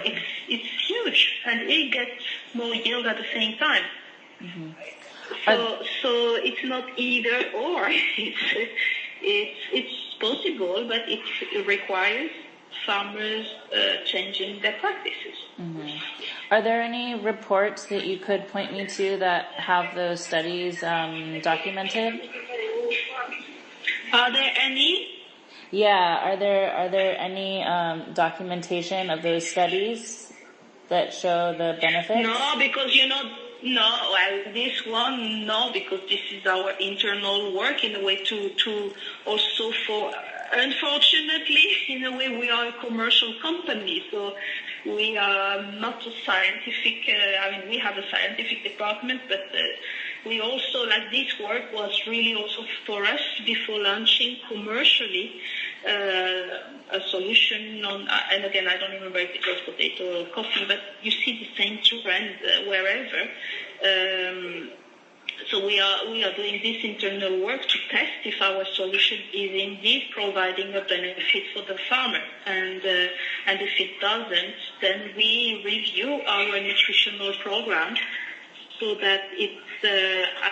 it's huge, and it gets more yield at the same time. Mm-hmm. So it's not either or. It's possible, but it requires farmers changing their practices. Mm-hmm. Are there any reports that you could point me to that have those studies documented? Are there any? Yeah, are there any documentation of those studies that show the benefits? No, because this one, no, because this is our internal work in a way to also for, unfortunately, in a way we are a commercial company, so we are not a scientific, we have a scientific department, but we also, like this work was really also for us before launching commercially a solution on, and again, I don't remember if it was potato or coffee, but you see the same trend wherever. So we are doing this internal work to test if our solution is indeed providing a benefit for the farmer, and if it doesn't, then we review our nutritional program so that it's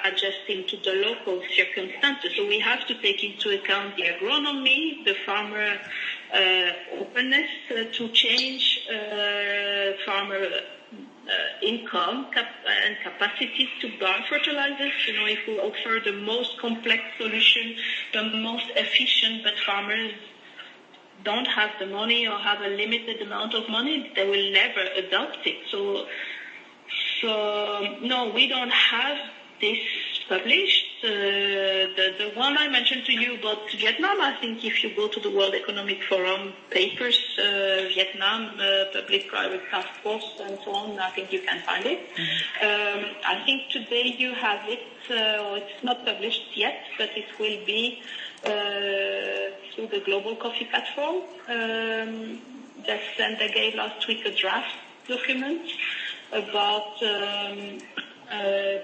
adjusting to the local circumstances. So we have to take into account the agronomy, the farmer openness to change, farmer income and capacity to buy fertilizers. If we offer the most complex solution, the most efficient, but farmers don't have the money or have a limited amount of money, they will never adopt it. So no, we don't have this published. The one I mentioned to you about Vietnam, I think if you go to the World Economic Forum papers, Vietnam, public-private task force and so on, I think you can find it. Mm-hmm. I think today you have it, it's not published yet, but it will be through the Global Coffee Platform. They gave last week a draft document about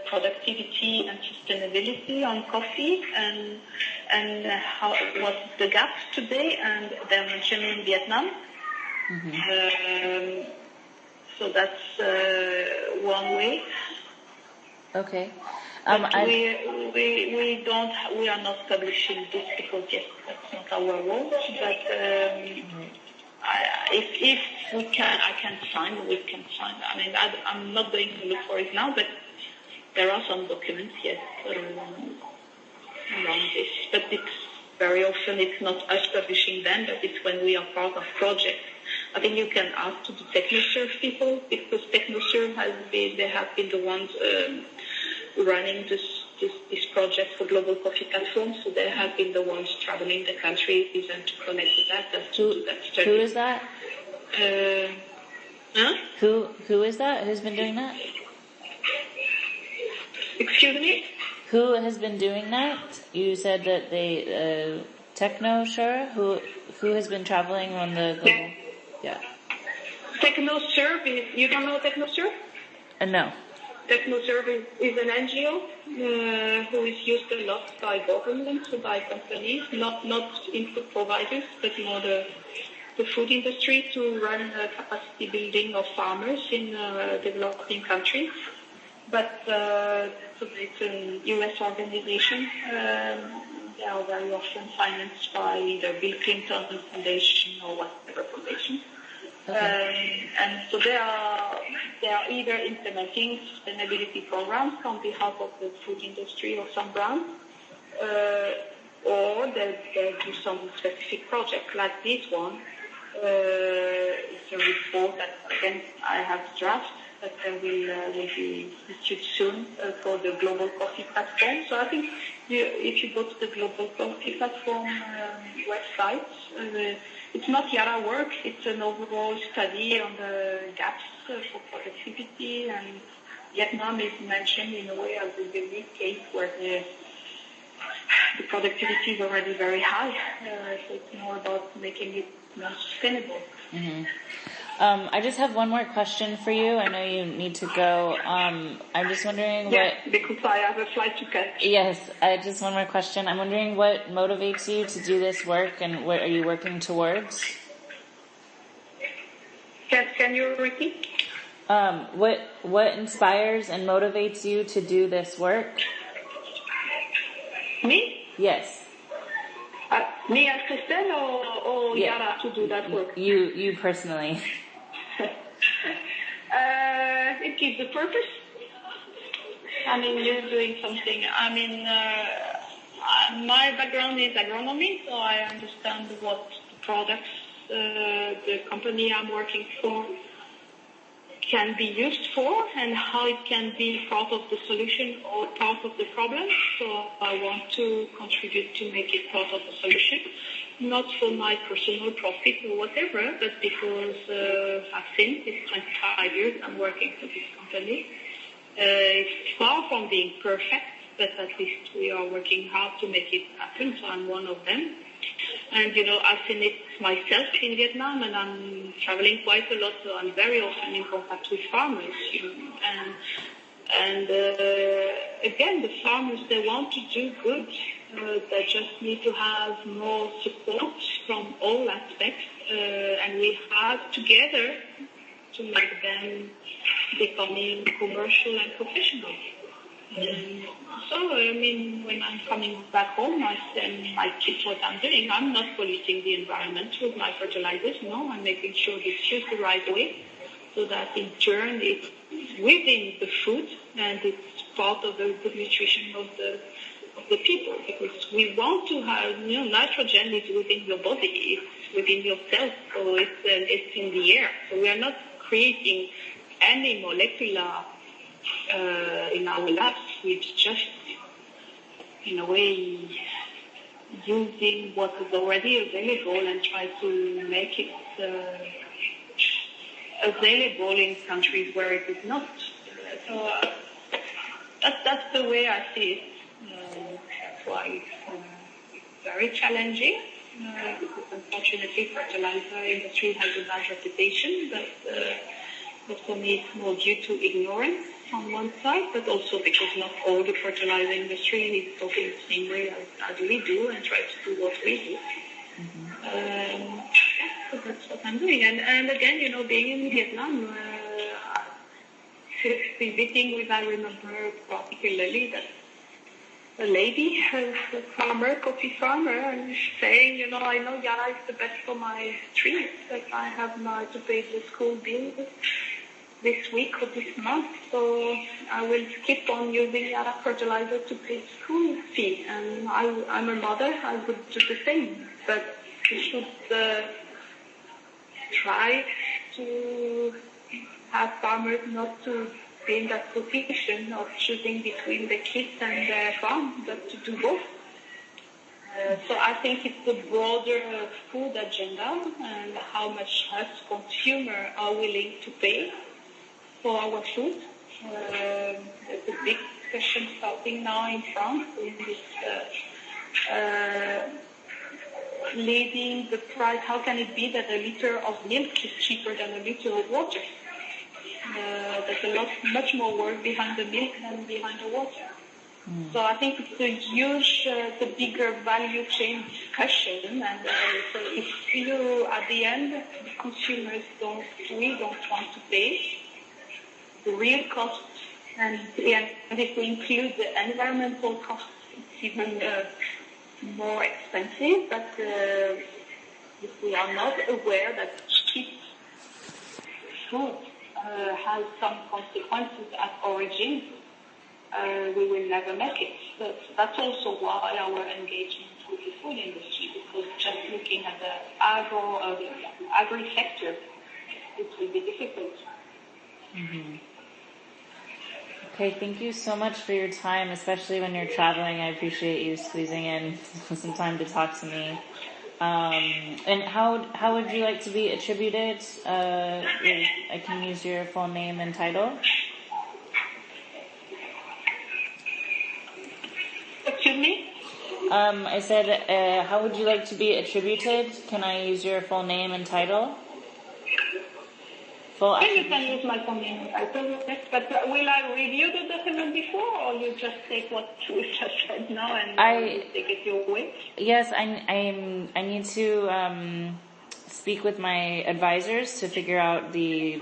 productivity and sustainability on coffee and what's the gap today, and they're mentioning Vietnam. Mm-hmm. So that's one way. Okay. We are not publishing this because yes, that's not our role. But if we can, I can find. We can find. I'm not going to look for it now, but there are some documents, yes, around this. But it's very often it's not us publishing them, but it's when we are part of projects. I think you can ask to the TechnoServe people, because TechnoServe they have been the ones running this project for Global Coffee Platform, so they have been the ones traveling the countries and to connect with that. Who is that? Who is that? Who's been doing that? Excuse me? Who has been doing that? You said that they TechnoServe. Who has been traveling on the global? Yeah. TechnoServe. You don't know TechnoServe? No. TechnoServe is an NGO who is used a lot by governments, by companies, not input providers, but more the food industry to run capacity building of farmers in developing countries. But so it's a U.S. organization. They are very often financed by either Bill Clinton Foundation or whatever foundation. Okay. And so they are either implementing sustainability programs on behalf of the food industry or some brands, or they do some specific project like this one. It's a report that, again, I have draft that will be issued soon for the Global Coffee Platform. So I think if you go to the Global Coffee Platform website, it's not Yara work, it's an overall study on the gaps for productivity, and Vietnam is mentioned in a way as a unique case where the productivity is already very high, so it's more about making it more sustainable. Mm-hmm. I just have one more question for you. I know you need to go. I'm just wondering because I have a flight to catch. Yes, just one more question. I'm wondering what motivates you to do this work and what are you working towards? Can you repeat? What inspires and motivates you to do this work? Me? Yes. Me as Christelle or Yeah. Yara to do that work? You personally. It gives a purpose. I mean, you're doing something. I mean, my background is agronomy, so I understand what the products the company I'm working for can be used for and how it can be part of the solution or part of the problem. So I want to contribute to make it part of the solution, not for my personal profit or whatever, but because I've seen it's 25 years I'm working for this company. It's far from being perfect, but at least we are working hard to make it happen, so I'm one of them. And, I've seen it myself in Vietnam, and I'm traveling quite a lot, so I'm very often in contact with farmers. And again, the farmers, they want to do good. They just need to have more support from all aspects, and we have together to make them becoming commercial and professional. So, I mean, when I'm coming back home, I tell my kids what I'm doing. I'm not polluting the environment with my fertilizers. No, I'm making sure it's used the right way so that in turn it's within the food and it's part of the good nutrition of the people. Because we want to have, nitrogen is within your body, it's within your cells, so it's in the air. So we are not creating any molecular in our labs, it's just, in a way, using what is already available and try to make it available in countries where it is not. So that's the way I see it. That's why it's very challenging. Because unfortunately, fertilizer industry has a bad reputation, but for me it's more due to ignorance on one side, but also because not all the fertilizer industry is talking the same way as we do and try to do what we do. Mm-hmm. So that's what I'm doing. And again, being in Vietnam, visiting with, I remember particularly that a lady, a farmer, coffee farmer, and saying, I know Yara is the best for my trees, but I have now to pay the school bill this week or this month, so I will skip on using Yara fertilizer to pay school fee. And I'm a mother, I would do the same, but we should try to have farmers not to be in that position of choosing between the kids and the farm, but to do both. So I think it's the broader food agenda and how much us consumers are willing to pay for our food. There's a big discussion starting now in France in this leading the price. How can it be that a liter of milk is cheaper than a liter of water? There's much more work behind the milk than behind the water. So I think it's a huge, the bigger value chain discussion. And so if you, at the end, the consumers don't want to pay the real costs, and if we include the environmental costs, it's even more expensive. But if we are not aware that cheap food has some consequences at origin, we will never make it. But that's also why our engagement with the food industry, because just looking at the agri sector, it will be difficult. Mm-hmm. Okay, thank you so much for your time, especially when you're traveling. I appreciate you squeezing in some time to talk to me. And how would you like to be attributed? I can use your full name and title. Excuse me? I said, how would you like to be attributed? Can I use your full name and title? You can use my full name and title, but will I review the document before, or you just take what we just said now and take it your way? Yes, I need to speak with my advisors to figure out the